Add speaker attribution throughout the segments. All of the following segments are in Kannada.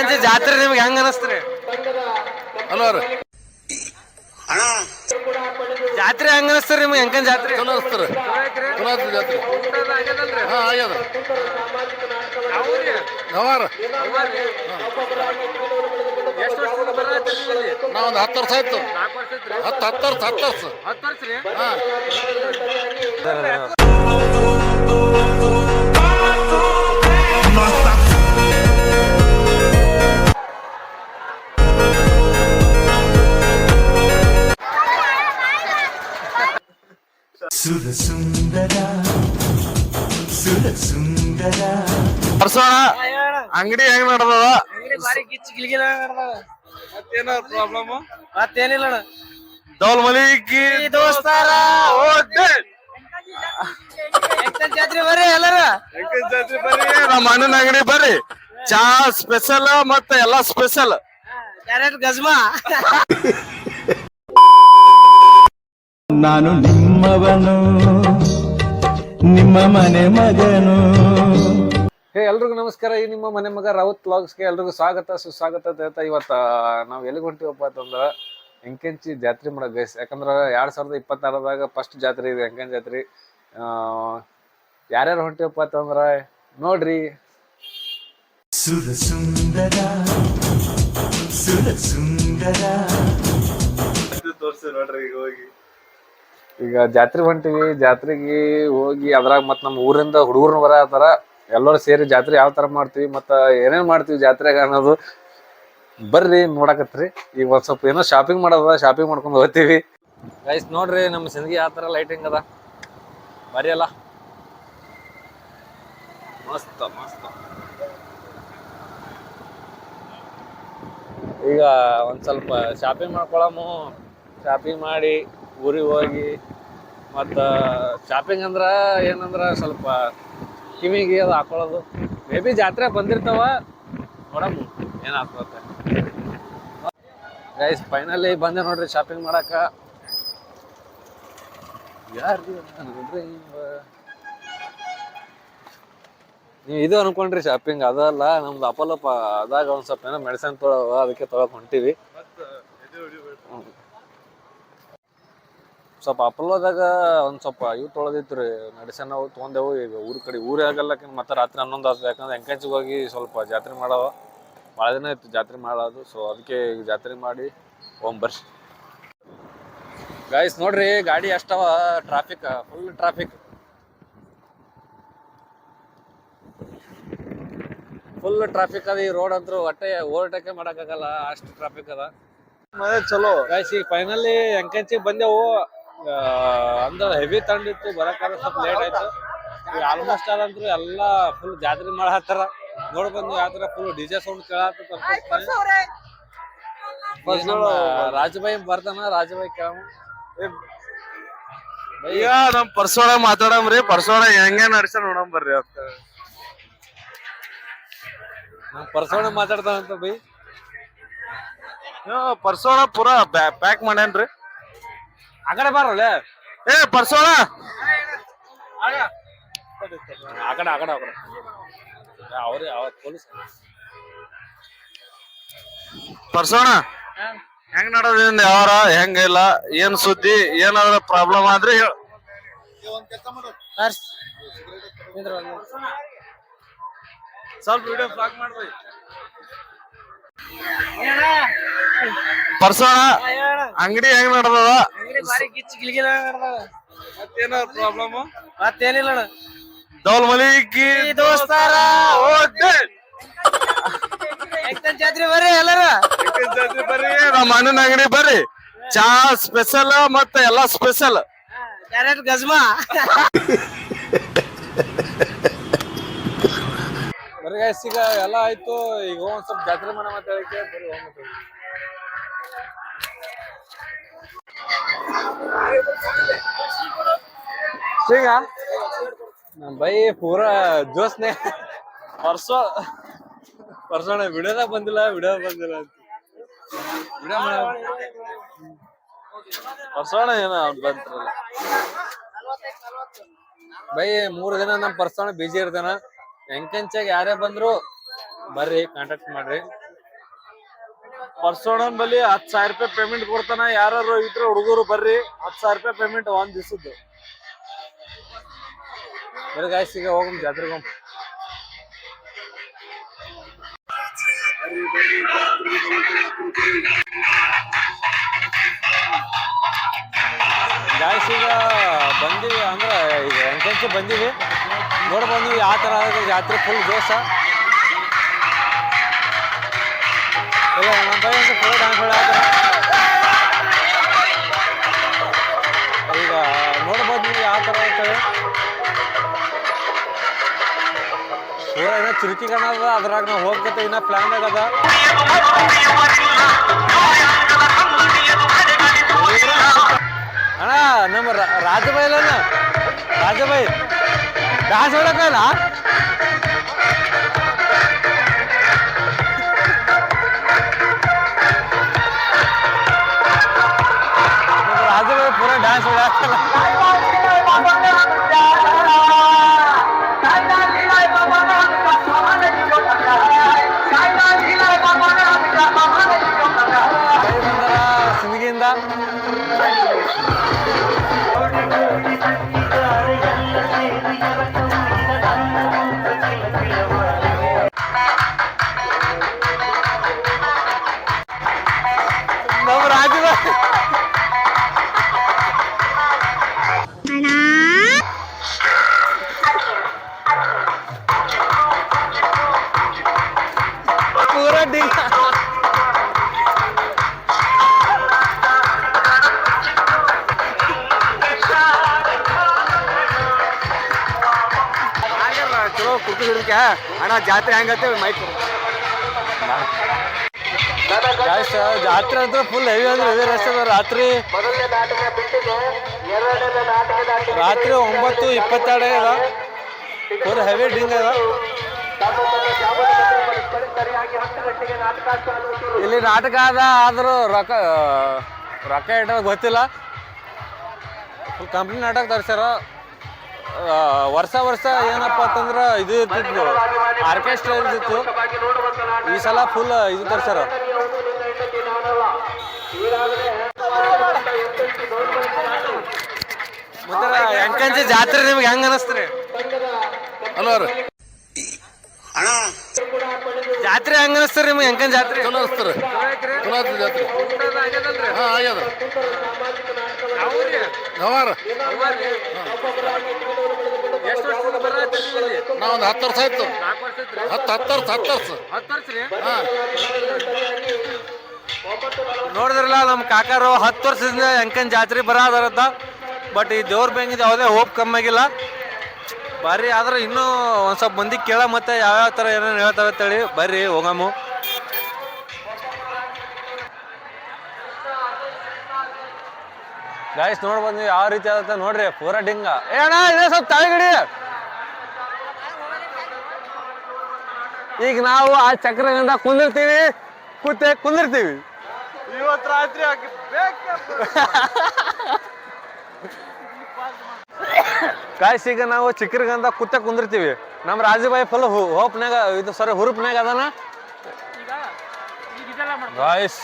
Speaker 1: ಎಂಕಂಚಿ ಜಾತ್ರೆ ನಿಮ್ಗೆ ಹೆಂಗ ಅನಸ್ತ್ರಿ?
Speaker 2: ಹಲೋ ರೀ,
Speaker 1: ಜಾತ್ರೆ ಹೆಂಗ ಅನಸ್ತ್ರಿ ನಿಮ್ಗೆ? ಎಂಕನ್ ಜಾತ್ರೆ
Speaker 2: ಚಲೋ ಅನಿಸ್ತಾರೆ. ಚಲೋ ಆಯ್ತು ಜಾತ್ರೆ. ಹಾಂ ಆಗ್ಯದ. ಯಾವಾರ ನಾವೊಂದು 10 ವರ್ಷ ಆಯ್ತು. 10 ವರ್ಷ. ಹಾಂ
Speaker 1: ಪರ್ಸೋಣ ಅಂಗಡಿ ಹೆಂಗ್ ನಡ್ದದ?
Speaker 2: ಮತ್ತೇನ ಪ್ರಾಬ್ಲಮ್?
Speaker 1: ಮತ್ತೇನಿಲ್ಲ ದೌಲ್ ಮಲಿಕಿ ದೋಸ್ತಾರ ಜಾತ್ರೆ ಬರ್ರಿ ಎಲ್ಲಾರ.
Speaker 2: ಜಾತ್ರೆ ಬರ್ರಿ,
Speaker 1: ನಮ್ಮ ಅಣ್ಣನ ಅಂಗಡಿ ಬರ್ರಿ. ಚಾ ಸ್ಪೆಷಲ್ ಮತ್ತೆ ಎಲ್ಲಾ ಸ್ಪೆಷಲ್. ಗಜ್ಮಾ
Speaker 3: ನಾನು ನಿಮ್ಮವನು, ನಿಮ್ಮ ಮನೆ ಮಗನು.
Speaker 4: ಎಲ್ರಿಗೂ ನಮಸ್ಕಾರ. ಈ ನಿಮ್ಮ ಮನೆ ಮಗ ರಾವುತ್ ವ್ಲಾಗ್ಸ್ಗೆ ಎಲ್ರಿಗೂ ಸ್ವಾಗತ ಸುಸ್ವಾಗತ ಅಂತ ಹೇಳ್ತಾ ಇವತ್ತು ನಾವು ಎಲ್ಲಿಗೆ ಹೊಂಟಿವಪ್ಪ ಅಂತಂದ್ರೆ ಎಂಕೆಂಚಿ ಜಾತ್ರೆ ಮಾಡೋದು ಗೈಸ್. ಯಾಕಂದ್ರೆ 2026ದಾಗ ಫಸ್ಟ್ ಜಾತ್ರೆ ಇದೆ ಎಂಕೆಂಚಿ ಜಾತ್ರೆ. ಯಾರ್ಯಾರು ಹೊಂಟಿವಪ್ಪ ಅಂತಂದ್ರೆ ನೋಡ್ರಿ. ಈಗ ಜಾತ್ರೆಗೆ ಹೊಂಟಿವಿ. ಜಾತ್ರೆಗೆ ಹೋಗಿ ಅದ್ರಾಗ ಮತ್ ನಮ್ಮ ಊರಿಂದ ಹುಡುಗರ್ನ ಬರತ್ತಾರ. ಎಲ್ಲರೂ ಸೇರಿ ಜಾತ್ರೆ ಯಾವ ತರ ಮಾಡ್ತೀವಿ ಮತ್ತ ಏನೇನ್ ಮಾಡ್ತೀವಿ ಜಾತ್ರೆಗ ಅನ್ನೋದು ಬರ್ರಿ ನೋಡಕತ್ರಿ. ಈಗ ಒಂದ್ ಸ್ವಲ್ಪ ಏನೋ ಶಾಪಿಂಗ್ ಮಾಡೋದ, ಶಾಪಿಂಗ್ ಮಾಡ್ಕೊಂಡು ಹೋಗ್ತೀವಿ ಗೈಸ್. ನೋಡ್ರಿ ನಮ್ಮ ಸಿಂದಗಿ ಯಾವ ತರ ಲೈಟಿಂಗ್ ಅದ, ಬರೀ ಅಲ್ಲ ಮಸ್ತ್ ಮಸ್ತ್. ಈಗ ಒಂದ್ ಸ್ವಲ್ಪ ಶಾಪಿಂಗ್ ಮಾಡ್ಕೊಳಮು. ಶಾಪಿಂಗ್ ಮಾಡಿ ಊರಿಗೆ ಹೋಗಿ ಮತ್ತ ಶಾಪಿಂಗ್ ಅಂದ್ರ ಏನಂದ್ರ ಸ್ವಲ್ಪ ಕಿವಿಗೆ ಅದು ಹಾಕೊಳ್ಳೋದು. ಮೇ ಬಿ ಜಾತ್ರೆ ಬಂದಿರ್ತಾವ, ನೋಡಮ್ ಏನಾಗ್ತದೆ ಗೈಸ್. ಫೈನಲಿ ಬಂದೆ ನೋಡ್ರಿ ಶಾಪಿಂಗ್ ಮಾಡಾಕ. ಯಾರ್ರಿ ನೋಡ್ರಿ, ನೀವು ಇದು ಅನ್ಕೊಂಡ್ರಿ ಶಾಪಿಂಗ್ ಅದಲ್ಲ. ನಮ್ದು ಅಪೋಲೋ ಅದಾಗ ಒಂದ್ ಸ್ವಲ್ಪ ಏನೋ ಮೆಡಿಸಿನ್ ತೊಗೊಳವ, ಅದಕ್ಕೆ ತೊಗೊಳಕ್ ಹೊಂಟಿವಿ. ಸ್ವಲ್ಪ ಅಪೋಲೋದಾಗ ಒಂದ್ ಸ್ವಲ್ಪ ಇವು ತೊಳೆದಿತ್ರಿ ಮೆಡಿಸಿನ್, ಅವು ತೊಗೊಂಡೆವು. ಈಗ ಊರೇ ಆಗಲ್ಲ ಮತ್ತೆ ರಾತ್ರಿ 11 ಆಯ್ತು. ಯಾಕಂದ್ರೆ ಎಂಕೆಂಚಿಗೆ ಹೋಗಿ ಸ್ವಲ್ಪ ಜಾತ್ರೆ ಮಾಡವ, ಭಾಳ ದಿನ ಇತ್ತು ಜಾತ್ರೆ ಮಾಡೋದು. ಸೊ ಅದಕ್ಕೆ ಈಗ ಜಾತ್ರೆ ಮಾಡಿ ಬರ್ರಿ ಗೈಸ್. ನೋಡ್ರಿ ಗಾಡಿ ಅಷ್ಟವ, traffic full traffic, full traffic ಅದ. ಈ ರೋಡ್ ಅಂತೂ ಒಟ್ಟೆ ಓವರ್ಟೇಕೆ ಮಾಡಕ್ಕಾಗಲ್ಲ, ಅಷ್ಟು ಟ್ರಾಫಿಕ್ ಅದ.
Speaker 1: ಚಲೋ
Speaker 4: ಗೈಸ್ ಈಗ ಫೈನಲಿ ಎಂಕೆಂಚಿಗೆ ಬಂದೆವು. ಅಂದ್ರೆ ಹೆವಿ ತಂಡಿತ್ತು, ಬರಕಾದ್ರೆ ಸ್ವಲ್ಪ ಲೇಟ್ ಆಯ್ತು. ಈಗ ಆಲ್ಮೋಸ್ಟ್ ಅದಂತ್ರು ಎಲ್ಲಾ ಫುಲ್ ಜಾತ್ರೆ ಮಾಡತ್ತಾರ. ನೋಡ್ಬಂದು ಯಾವ ತರ ಫುಲ್ ಡಿಜೆ ಸೌಂಡ್ ಕೇಳತ್ತ. ರಾಜಭಾಯಿ ಬರ್ತಾನ, ರಾಜಭಾಯಿ ಕೇಳಮ್ಮ.
Speaker 1: ಈಗ ನಮ್ ಪರ್ಸೋಣ ಮಾತಾಡಮ್ರಿ. ಪರ್ಸೋಣ ಹೆಂಗ ನಡ್ಸ ನೋಡಮ್ ಬರ್ರಿ ಅಂತ.
Speaker 4: ನಮ್ ಪರ್ಸೋಣ ಮಾತಾಡ್ತಾನಂತ ಬೈ.
Speaker 1: ಪರ್ಸೋಣ ಪೂರಾ ಪ್ಯಾಕ್ ಮಾಡ್ಯಾನ್ರಿ.
Speaker 4: ಆ ಕಡೆ ಬಾರಲ್ಲ,
Speaker 1: ಏ ಪರ್ಸೋಣ
Speaker 4: ಆ ಕಡೆ ಅವ್ರಿ ಪೊಲೀಸ್.
Speaker 1: ಪರ್ಸೋಣ ಹೆಂಗ್ ನಡೋದ್ರಿಂದ ಯಾವಾರ ಹೆಂಗಿಲ್ಲ, ಏನ್ ಸುದ್ದಿ, ಏನಾದ್ರ ಪ್ರಾಬ್ಲಮ್ ಆದ್ರೆ ಹೇಳ. ಸ್ವಲ್ಪ ವಿಡಿಯೋ ಬ್ಲಾಕ್ ಮಾಡ್ರಿ. ಪರ್ಸೋಣ ಅಂಗಡಿ ಹೆಂಗ್ ನಡ್ದದ?
Speaker 4: ಮತ್ತೇನ ಪ್ರಾಬ್ಲಮ್?
Speaker 1: ಮತ್ತೇನಿಲ್ಲ ದೌಲ್ ಮಲಿಕಿ ದೋಸ್ತಾರ ಜಾತ್ರೆ ಬರ್ರಿ ಎಲ್ಲಾರ.
Speaker 2: ಜಾತ್ರೆ ಬರ್ರಿ,
Speaker 1: ನಮ್ಮ ಅಣ್ಣನ ಅಂಗಡಿ ಬರ್ರಿ. ಚಾ ಸ್ಪೆಷಲ್ ಮತ್ತೆ ಎಲ್ಲಾ ಸ್ಪೆಷಲ್. ಗಜ್ಮಾ
Speaker 4: ಬರ್ರಿ ಗೈಸ್. ಈಗ ಎಲ್ಲ ಆಯ್ತು, ಈಗ ಒಂದ್ ಸ್ವಲ್ಪ ಜಾತ್ರೆ ಮಾಡ ಮಾತಾಡಕ್ಕೆ ಬರ್ರಿ ಹೋಗ್ಬೇಕು. ಈಗ ನಮ್ ಬೈ ಪೂರಾ ಜೋಸ್ನೆ. ಪರ್ಸೋಣ ವಿಡಿಯೋದಾಗ ಬಂದಿಲ್ಲ ಅಂತ ವಿಡಿಯೋ
Speaker 1: ಪರ್ಸೋಣ ಏನ ಬಂತ್ರಲ್ಲ
Speaker 4: ಬೈ. 3 ದಿನ ನಮ್ ಪರ್ಸೋಣ ಬಿಜಿ ಇರ್ತಾನ. ಎಂಕೆಂಚಾಗ ಯಾರೇ ಬಂದ್ರು ಬರ್ರಿ, ಕಾಂಟ್ಯಾಕ್ಟ್ ಮಾಡ್ರಿ.
Speaker 1: ಪರ್ಸೋಣನ್ ಬಲ್ಲಿ 10,000 ರೂಪಾಯಿ ಪೇಮೆಂಟ್ ಕೊಡ್ತಾನ. ಯಾರು ಇದ್ರೆ ಹುಡುಗರು ಬರ್ರಿ, 10,000 ರೂಪಾಯಿ ಪೇಮೆಂಟ್ ಒಂದ್ ದಿವಸದ್ದು. ಬರೀ ಗಾಯ್ಸ್ ಈಗ ಹೋಗಮ್ ಜಾತ್ರೆಗೆ ಹೋಗಮ್. ಗಾಯ್ಸ್ ಈಗ ಬಂದಿವಿ ಅಂದ್ರೆ ಈಗ ಎಂಟೆಂಟು ಬಂದಿವಿ. ನೋಡ್ಬೋದು ನೀವು ಯಾವ ಥರ ಜಾತ್ರೆ ಫುಲ್ ಜೋಶ. ಇಲ್ಲ ನಮ್ಮ ಬೈ ಅಂತ ಫುಲ್ ಡ್ಯಾನ್ಸ್ ಈಗ ನೋಡ್ಬೋದು ನೀವು ಯಾವ ಥರ ಇರ್ತವೆ. ಪೂರ ಏನೋ ಚುರುಕಿ ಕಾಣದ, ಅದ್ರಾಗ ನಾವು ಹೋಗ್ತೈತೆ ಇನ್ನ ಪ್ಲಾನ್ ಆಗದ. ಅಣ್ಣ ನಮ್ಮ ರಾಜಬಾಯಿ ಅಲ್ಲಣ್ಣ, ರಾಜಬಾಯಿ ಡ್ಯಾನ್ಸ್ ಹೊಡಕಲ್ಲ. ರಾಜಬಾಯಿ ಪೂರ ಡ್ಯಾನ್ಸ್ ಹೊಡಕಲ್ಲ. ಸಿಂದಗಿಯಿಂದ ನಮ್ಮ ರಾಜಬಾಯಿ ಪೂರ ಡಿಂಗ. ಚಲೋ ಕುರ್ತು ಹಿಡಿಕ ಅಣ್ಣ ಜಾತ್ರೆ ಹೆಂಗತ್ತೆ ಮೈಕ್ ಜಾತ್ರೆ ಅಂದ್ರೆ ಫುಲ್ ಹೆವಿ ಅಂದ್ರೆ ಹೆವಿ ರಶ್ ಅದ. ರಾತ್ರಿ 9:22 ಅದ, ಫುಲ್ ಹೆವಿ ಡಿಂಗ್ ಅದ. ಇಲ್ಲಿ ನಾಟಕ ಅದ, ಆದ್ರೂ ರೊಕ್ಕ ಇಟ್ಟ ಗೊತ್ತಿಲ್ಲ. ಫುಲ್ ಕಂಪ್ನಿ ನಾಟಕ ತರ್ಸ್ಯಾರ. ವರ್ಷ ಏನಪ್ಪ ಅಂತಂದ್ರೆ ಇದು ಇರ್ತಿತ್ತು, ಆರ್ಕೆಸ್ಟ್ರಾ ಇರ್ತಿತ್ತು. ಈ ಸಲ ಫುಲ್ ಇದು ತರ್ಸ್ಯಾರ. ಮತ್ತೆ ಎಂಕಂಚಿ ಜಾತ್ರೆ ನಿಮ್ಗೆ ಹೆಂಗ ಅನಸ್ತ್ರಿ?
Speaker 2: ಹಲೋ ರೀ
Speaker 1: ಜಾತ್ರೆ ಹೆಂಗ ಅನಸ್ತಾರ ನಿಮ್ಗೆ? ಎಂಕನ್ ಜಾತ್ರೆ
Speaker 2: ಚಲೋ ಅನಿಸ್ತಾರೆ. ಚಲೋ ಆಯ್ತು ಜಾತ್ರೆ. ಹಾಂ ಆಗ್ಯದ. ಗವಾರ ನಾವೊಂದು 10 ವರ್ಷ ಆಯ್ತು. 10 ವರ್ಷ. ಹಾಂ
Speaker 1: ನೋಡಿದ್ರಲ್ಲ ನಮ್ಮ ಕಾಕಾರು 10 ವರ್ಷದಿಂದ ಎಂಕನ್ ಜಾತ್ರೆ ಬರೋದಾರತ್ತ. ಬಟ್ ಈ ದೇವ್ರ ಬ್ಯಾಂಗಿದ ಯಾವುದೇ ಹೋಪ್ ಕಮ್ಮಿ ಆಗಿಲ್ಲ. ಬರ್ರಿ ಆದ್ರೆ ಇನ್ನೂ ಒಂದು ಸ್ವಲ್ಪ ಮಂದಿ ಕೇಳ ಮತ್ತೆ ಯಾವ್ಯಾವ ಥರ ಏನೇನು ಹೇಳ್ತಾರೆ ಅಂತೇಳಿ ಬರ್ರಿ ಹೋಗಮ್ಮು. ಗಾಯ್ಸ್ ನೋಡ್ಬೋದು ನೀವು ಯಾವ ರೀತಿ ಆಗುತ್ತೆ ನೋಡ್ರಿ, ಪೂರ ಡಿಂಗ. ಅಣ್ಣ ಇದೇ ಸ್ವಲ್ಪ ತಲೆಗಡಿ. ಈಗ ನಾವು ಆ ಚಕ್ರದಿಂದ ಕುಂದಿರ್ತೀವಿ, ಕುಂದಿರ್ತೀವಿ. ಇವತ್ತು ರಾತ್ರಿ ಗಾಯ್ಸ್ ಈಗ ನಾವು ಚಿಕ್ಕರಿಗಂದ ಕುಂದಿರ್ತೀವಿ. ನಮ್ಮ ರಾಜಬಾಯಿ ಫುಲ್ ಹೋಪ್ನಾಗ ಇದು ಸರಿ ಹುರುಪ್ನಾಗ ಅದಾನ ಗಾಯ್ಸ್.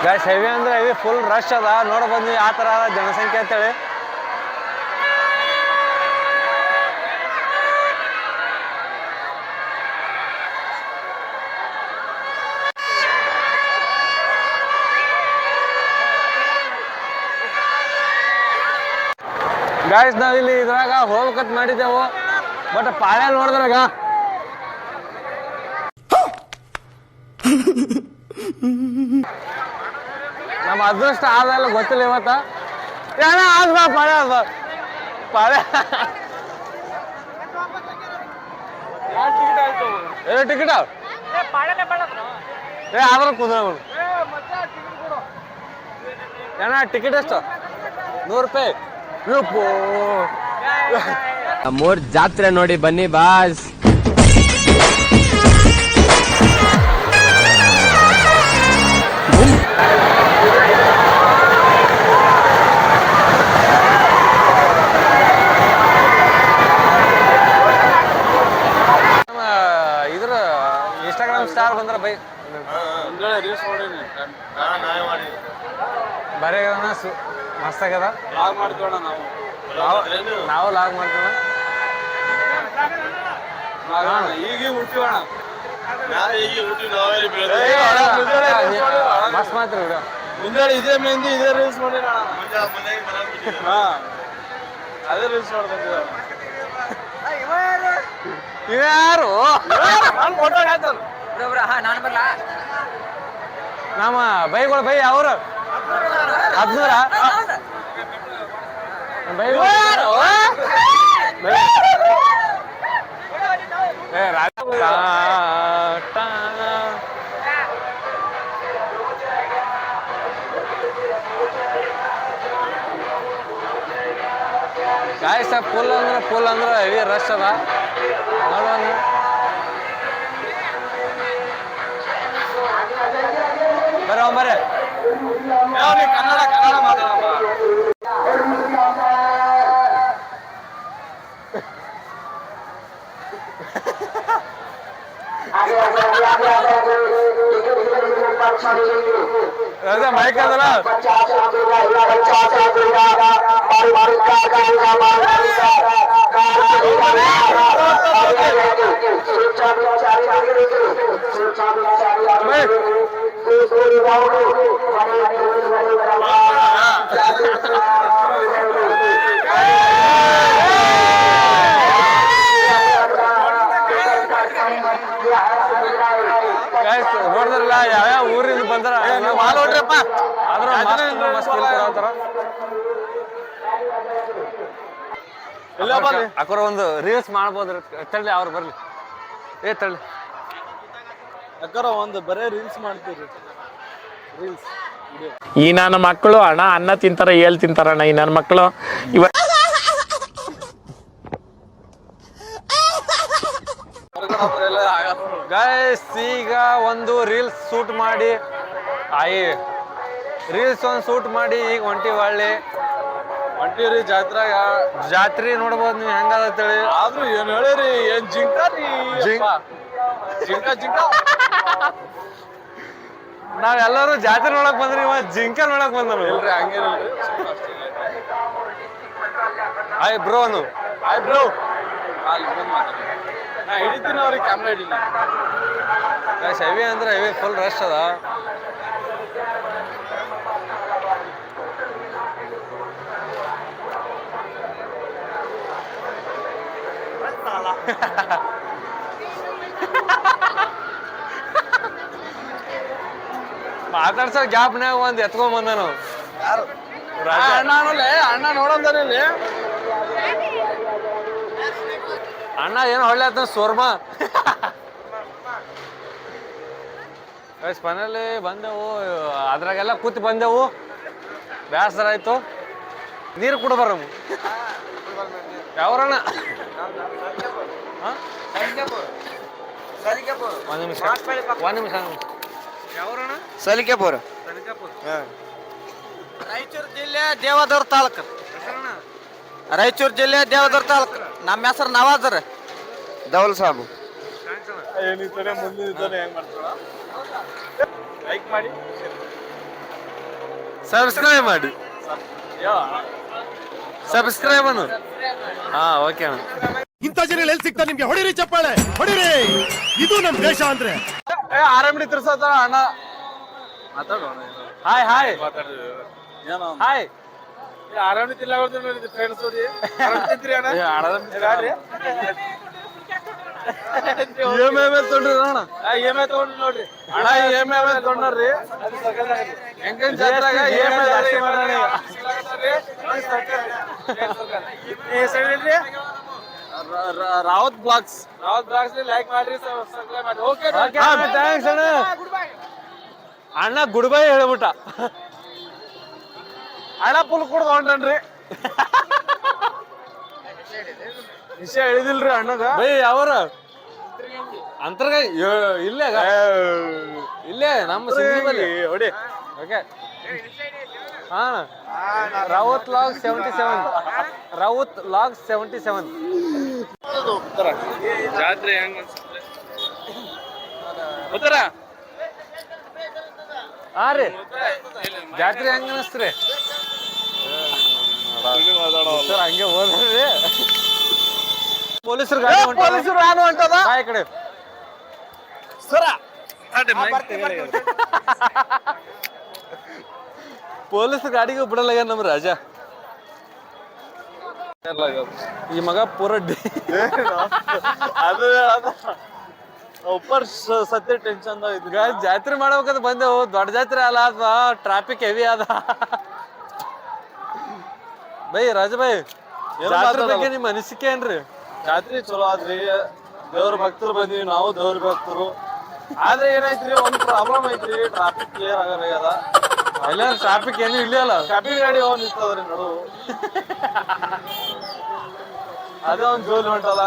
Speaker 1: ಗಾಯ್ಸ್ ಹೆವಿ ಅಂದ್ರೆ ಹೆವಿ ಫುಲ್ ರಶ್ ಅದ. ನೋಡ್ಬೋದು ನೀವು ಯಾವ ಥರ ಜನಸಂಖ್ಯೆ ಅಂತೇಳಿ. ಗಾಯ್ಸ್ ನಾವಿಲ್ಲಿ ಇದ್ರಾಗ ಹೋಗ್ಬೇಕಂತ ಮಾಡಿದ್ದೆವು, ಬಟ್ ಪಾಳ್ಯ ನೋಡಿದ್ರಾಗ ನಮ್ಮ ಅದೃಷ್ಟ ಆದಲ್ಲ ಗೊತ್ತಿಲ್ಲ ಇವತ್ತ. ಏನ ಆದ್ ಬಾ ಪಾಳ್ಯ ಟಿಕೆಟ್ ಆದ್ರ ಕುದ್ರ ಏನ ಟಿಕೆಟ್ ಎಷ್ಟು? 100 ರೂಪಾಯಿ.
Speaker 5: ಮೂರ್ ಜಾತ್ರೆ ನೋಡಿ ಬನ್ನಿ ಬಾಸ್.
Speaker 1: ಸ್ಟಾರ್ ಬಂದ್ರ ಬೈ ಬರೀ ಮಸ್ತ್ ಆಗ್ಯದ. ನಾವು ಲಾಗ್ ಮಾಡ್ತೀವಿ. ಮಸ್ತ್ ಮಾತ್ರ
Speaker 5: ಮುಂಜಾನೆ ಇದೇ ಮೆಹಂದಿ ಇದೇ ರೀಲ್ಸ್ ಮಾಡಿ ಅದೇ ರೀಲ್ಸ್ ಮಾಡ್ತಾರೆ.
Speaker 1: ಇವ್ಯಾರು ನಮ್ಮ ಬೈಗಳು ಬೈ ಅವರು 15 ಬೈಗಳು ಗಾಯ್ಸ್ ಫುಲ್ ಅಂದ್ರೆ ಹೆವಿ ರಶ್ ಅದ ನೋಡೋಣ. ಬರ್ರಿ
Speaker 5: ಕನ್ನಡ ಮಾತಾಡಪ್ಪ.
Speaker 1: ಅದೇ ಮೈಕ್ ಅದಲ್ಲ ನೋಡಿದ್ರಲ್ಲ ಯಾವ್ಯಾವ ಊರಿಂದ ಬಂದ್ರ
Speaker 5: ನೋಡ್ರಿಪ್ಪ
Speaker 1: ಆದ್ರೂ ಮಸ್ತ್ ಕೊಡತ್ತಾರ. ಅಕ್ರ ಒಂದು ರೀಲ್ಸ್ ಮಾಡ್ಬೋದ್ರಿ ತಳ್ಳಿ ಅವ್ರು ಬರ್ಲಿ ತಳ್ಳಿ
Speaker 5: ಅಕ್ಕರ ಒಂದು ಬರೇ ರೀಲ್ಸ್ ಮಾಡ್ತೀರಿ. ರೀಲ್ಸ್
Speaker 6: ಈ ನನ್ನ ಮಕ್ಕಳು ಅನ್ನ ತಿಂತಾರ ಏಳ್ ತಿಂತಾರಣ್ಣ ಈ ನನ್ನ ಮಕ್ಕಳು.
Speaker 1: ಗೈಸ್ ಈಗ ಒಂದು ರೀಲ್ಸ್ ಶೂಟ್ ಮಾಡಿ ಈಗ
Speaker 5: ಹೊಂಟಿವ್ರಿ ಜಾತ್ರೆಗ.
Speaker 1: ಜಾತ್ರೆ ನೋಡ್ಬೋದು ನೀವು ಹೆಂಗದತ್ತೇಳಿ.
Speaker 5: ಆದ್ರೂ ಏನ್ ಹೇಳಿರಿ ಏನ್ ಜಿಂಕ
Speaker 1: ನಾವೆಲ್ಲರೂ ಜಾತ್ರೆ ನೋಡಕ್ ಬಂದ್ರಿ ಇವ ಜಿಂಕ ನೋಡಕ್ ಬಂದನು.
Speaker 5: ಇಲ್ರಿ ಹಂಗೇನಿಲ್ರಿ.
Speaker 1: ಆಯ್ ಬ್ರೋ
Speaker 5: ನಾ ಹಿಡಿತೀನಿ ಅವ್ರಿಗೆ ಕ್ಯಾಮ್ರಾ ಹಿಡಿಲಿ.
Speaker 1: ಹೆವಿ ಅಂದ್ರೆ ಹೆವಿ ಫುಲ್ ರಶ್ ಅದ. ಮಾತಾಡ್ಸೋ ಗ್ಯಾಪ್ನಾಗ ಒಂದ್ ಎತ್ಕೊಂಡ್ ಬಂದನು
Speaker 5: ಅಣ್ಣ ನೋಡಂದಲ್ಲಿ
Speaker 1: ಅಣ್ಣ ಏನೋ ಹೊಳ್ಳೆ ಆತ ಸೋರ್ಮಾ. ಮನೇಲಿ ಬಂದೆವು ಅದ್ರಾಗೆಲ್ಲ ಕೂತ್ ಬಂದೆವು ಬೇಸರ ಆಯ್ತು. ನೀರು ಕೂಡ ಬರಮ್ ಯಾವ್ರಣ್ಣ ಒಂದ್ ನಿಮಿಷ ಯಾವ್ರಣ್ಣ
Speaker 5: ಸಲಿಕೆಪುರ ರಾಯಚೂರು ಜಿಲ್ಲೆ ದೇವದೂರ್ ತಾಲೂಕು. ರಾಯಚೂರು ಜಿಲ್ಲೆ ದೇವದೂರ್ ತಾಲೂಕು. ನಮ್ಮ ಹೆಸರು ನವಾಜ್ ದೌಲ್ ಸಾಬು. ಲೈಕ್ ಮಾಡಿ
Speaker 1: ಸಬ್ಸ್ಕ್ರೈಬ್ ಮಾಡಿ ಅನ್ನು. ಹಾ ಓಕೆ ಅಣ್ಣ.
Speaker 7: ಇಂಥ ಜನ ಎಲ್ಲಿ ಸಿಗ್ತಾ ನಿಮ್ಗೆ? ಹೊಡಿರಿ ಚಪ್ಪಾಳೆ ಹೊಡಿರಿ. ಇದು ನಮ್ ದೇಶ ಅಂದ್ರೆ.
Speaker 5: ಆರಾಮಡಿ ತಿರ್ಸತ್ತ ಅಣ್ಣ ಮಾತಾಡೋಣ.
Speaker 1: ಹಾಯ್
Speaker 5: ಆರಾಮಡಿ ತಿಲ್ಲ ಫ್ರೆಂಡ್ಸ್ ನೋಡಿ ತೊಗೊಂಡ್ರಿ ಅಣ್ಣ. EMI ತೊಗೊಂಡ್ರಿ ನೋಡ್ರಿ ಅಣ್ಣ. EMI ತೊಗೊಂಡ್ರಿ ಹೆಂಗನ್ ಜಾತ್ರಾಗ ರಾವತ್ ಬ್ಲಾಗ್ಸ್ ಲೈಕ್ ಮಾಡ್ರಿ ಸಬ್ಸ್ಕ್ರೈಬ್ ಮಾಡಿ. ಓಕೆ
Speaker 1: ಥ್ಯಾಂಕ್ಸ್ ಅಣ್ಣ. ಅಣ್ಣ ಗುಡ್ ಬೈ ಹೇಳ್ಬಿಟ್ಟ.
Speaker 5: ಹಣ ಫುಲ್ ಕುಡ್ದು ಹೊಂಟನ್ರಿ. ವಿಷಯ ಹೇಳಿದಿಲ್ರಿ ಅಣ್ಣಗ.
Speaker 1: ಬೈ ಅವರ ಅಂತರ್ಗ ಇಲ್ಲೇ ನಮ್ಮ ಸಿಂಧಿ
Speaker 5: ಹೊಡಿ.
Speaker 1: ಓಕೆ ಹಾ ರಾವತ್ ಲಾಗ್ 77
Speaker 5: ಜಾತ್ರೆ ಹೆಂಗ
Speaker 4: ಹಾ ರೀ ಜಾತ್ರೆ ಹೆಂಗ ಅನಸ್ತ್ರಿ ಸರ್ ಹಂಗೆ ಹೋದ್ರಿ ಪೊಲೀಸರು ಗಾಡಿ
Speaker 5: ಪೊಲೀಸರು ನಾನು ಹೊಂಟದ
Speaker 4: ಆ ಕಡೆ ಪೊಲೀಸ್ ಗಾಡಿಗೂ ಬಿಡಲ್ಲ ನಮ್ಮ ರಾಜ ಈ ಮಗ ಪೂರ
Speaker 1: ಅದು ಸತ್ಯ ಟೆನ್ಷನ್
Speaker 4: ಜಾತ್ರೆ ಮಾಡ್ಬೇಕಂತ ಬಂದೆವು ದೊಡ್ಡ ಜಾತ್ರೆ ಅಲ್ಲ ಅದ ಟ್ರಾಫಿಕ್ ಹೆವಿ ಅದ ಬೈ ರಾಜ ಬೈ ಜಾತ್ರೆ ಬಗ್ಗೆ ನಿಮ್ ಅನಿಸಿಕೆ ಏನ್ರಿ
Speaker 1: ಜಾತ್ರೆ ಚಲೋ ಆದ್ರಿ ದೇವ್ರ ಭಕ್ತರು ಬಂದಿವಿ ನಾವು ದೇವ್ರ ಭಕ್ತರು ಆದ್ರೆ ಏನೈತ್ರಿ ಒಂದ್ ಪ್ರಾಬ್ಲಮ್ ಐತ್ರಿ ಟ್ರಾಫಿಕ್ ಕ್ಲಿಯರ್ ಆಗಲ್ಲ
Speaker 4: ಎಲ್ಲ ಟ್ರಾಫಿಕ್ ಏನು ಇಲ್ಲ ಅಲ್ಲ
Speaker 1: ಕಬ್ಬಿ ಗಾಡಿ ಹೋಗಿ ನಿಂತದ್ರಿ ನಡು ಅದೇ ಒಂದ್ ಜೋಲ್ ಹೊಂಟಲ್ಲ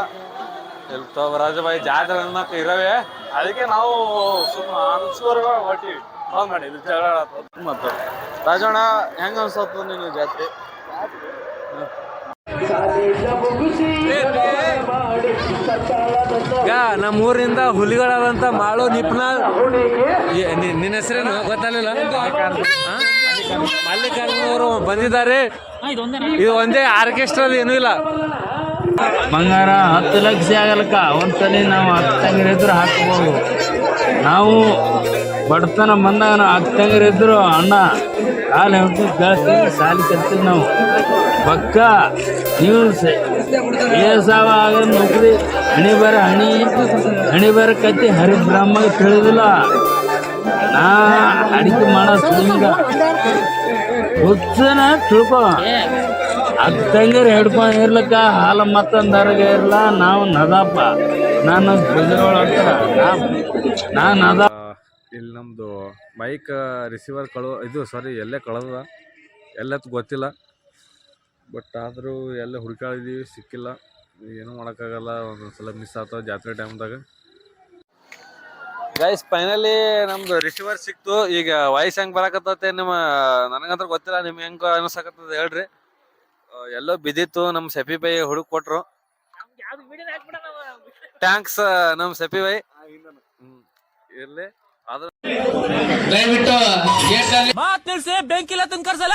Speaker 4: ಎಲ್ತೋ ರಾಜಬಾಯಿ ಜಾತ್ರೆ ಅನ್ನಕ್ ಇರವೆ
Speaker 1: ಅದಕ್ಕೆ ನಾವು ಸುಮ್ಮ ಅನ್ಸ್ಕೋರ್ಗ ಹೊಟ್ಟಿವಿ ಹೌದ್ ಮಾಡಿ ಇದು ಜಗಳ ಮತ್ತ ರಾಜಣ್ಣ ಹೆಂಗ ಅನ್ಸತ್ತ ನೀನು ಜಾತ್ರೆ
Speaker 4: ಈಗ ನಮ್ಮ ಊರಿಂದ ಹುಲಿಗಳಾದಂತ ಮಾಳು ನಿಪ್ನಾಳ್ ನಿನ್ನ ಹೆಸರೇನು ಗೊತ್ತಾಗಲಿಲ್ಲ ಮಲ್ಲಿಕಾರ್ಜುನ ಅವರು ಬಂದಿದ್ದಾರೆ ಇದು ಒಂದೇ ಆರ್ಕೆಸ್ಟ್ರಾ ಏನೂ ಇಲ್ಲ
Speaker 8: ಬಂಗಾರ 10 ಲಕ್ಷ ಆಗಲಕ್ಕ ಒಂದ್ಸಲಿ ನಾವು 10 ತಂಗಿರ ಇದ್ರು ಹಾಕ್ಬೋದು ನಾವು ಬಡತನ ಬಂದಾಗ ನಾವು 10 ತಂಗಿರ ಇದ್ರು ಅಣ್ಣ ಕಾಲು ಹಿಡ್ದು ಬೆಳೆಸ್ತೀವಿ ಸಾಲಿ ಕಲ್ತೀವಿ ನಾವು ಪಕ್ಕ ನೀವು ಸಾವ ಆಗ ನೌಕರಿ ಹಣಿ ಬರ ಕತ್ತಿ ಹರಿಬ್ರಹ್ಮಗೆ ತಿಳಿದಿಲ್ಲ ನಾ ಅಡಿಕೆ ಮಾಡೋ ಸುಳಿಂಗ ಹುಚ್ಚನ ತಿಳ್ಕೊ 10 ತಂಗಿರು ಹಿಡ್ಕೊಂಡು ಇರ್ಲಿಕ್ಕ ಹಾಲು ಮತ್ತೊಂದರಗೆ ಇರಲ್ಲ ನಾವು ನದಪ್ಪ ನಾನು ನಾನು ನದ
Speaker 4: ಇಲ್ಲಿ ನಮ್ಮದು ಬೈಕ್ ರಿಸೀವರ್ ಇದು ಸಾರಿ ಎಲ್ಲೇ ಕಳೆದ ಎಲ್ಲತ್ತು ಗೊತ್ತಿಲ್ಲ ಬಟ್ ಆದರೂ ಎಲ್ಲ ಹುಡ್ಕಾಡಿದೀವಿ ಸಿಕ್ಕಿಲ್ಲ ಏನೂ ಮಾಡೋಕ್ಕಾಗಲ್ಲ ಒಂದೊಂದ್ಸಲ ಮಿಸ್ ಆಗ್ತಾವ ಜಾತ್ರೆ ಟೈಮ್ದಾಗ ಗೈಸ್ ಫೈನಲಿ ನಮ್ದು ರಿಸೀವರ್ ಸಿಕ್ತು ಈಗ ವಾಯ್ಸ್ ಹೆಂಗೆ ಬರಾಕತ್ತೈತೆ ನನಗಂತ್ರ ಗೊತ್ತಿಲ್ಲ ನಿಮ್ಗೆ ಹೆಂಗೆ ಅನಿಸಕತ್ತದ ಹೇಳ್ರಿ ಎಲ್ಲೋ ಬಿದ್ದಿತ್ತು ನಮ್ಮ ಸೆಪಿ ಬೈ ಹುಡುಕ್ ಕೊಟ್ರು ಥ್ಯಾಂಕ್ಸ್ ನಮ್ಮ ಸೆಪಿ ಬೈ ಇರ್ಲಿ ಆದ್ರೆ
Speaker 6: ಬೆಂಕಿಲ್ಲ ಕರ್ಸಲ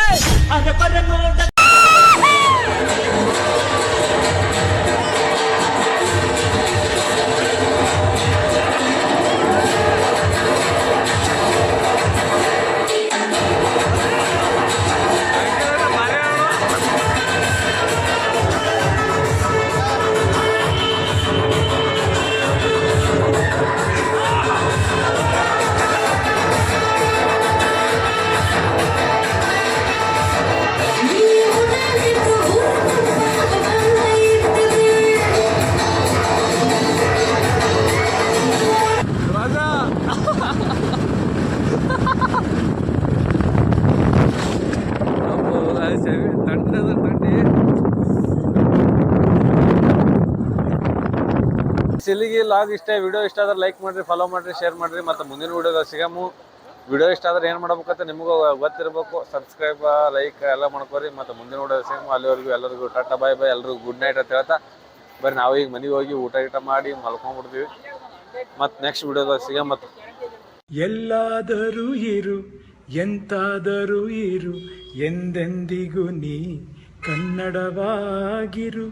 Speaker 4: ಇಲ್ಲಿಗೆ ಲಾಗ್ ಇಷ್ಟ ವಿಡಿಯೋ ಇಷ್ಟ ಆದ್ರೆ ಲೈಕ್ ಮಾಡ್ರಿ ಫಾಲೋ ಮಾಡ್ರಿ ಶೇರ್ ಮಾಡ್ರಿ ಮತ್ತೆ ಮುಂದಿನ ವಿಡಿಯೋದಾಗ ಸಿಗಮು ವಿಡಿಯೋ ಇಷ್ಟ ಆದ್ರೆ ಏನು ಮಾಡ್ಬೇಕಂತ ನಿಮಗೂ ಗೊತ್ತಿರಬೇಕು ಸಬ್ಸ್ಕ್ರೈಬ್ ಲೈಕ್ ಎಲ್ಲ ಮಾಡ್ಕೊರಿ ಮತ್ತೆ ಮುಂದಿನ ವಿಡಿಯೋ ಸಿಗಮು ಅಲ್ಲಿವರೆಗೂ ಎಲ್ಲರಿಗೂ ಟಾಟಾ ಬಾಯ್ ಬಾಯ್ ಎಲ್ಲರಿಗೂ ಗುಡ್ ನೈಟ್ ಅಂತ ಹೇಳ್ತಾ ಬರ್ರಿ ನಾವು ಈಗ ಮನೆಗೆ ಹೋಗಿ ಊಟ ಮಾಡಿ ಮಲ್ಕೊಂಡ್ಬಿಡ್ತೀವಿ ಮತ್ತೆ ನೆಕ್ಸ್ಟ್ ವಿಡಿಯೋದಾಗ ಸಿಗ ಮತ್ತೆ
Speaker 3: ಎಲ್ಲಾದರೂ ಇರು ಎಂತಾದರೂ ಇರು ಎಂದೆಂದಿಗೂ ನೀ ಕನ್ನಡವಾಗಿರು.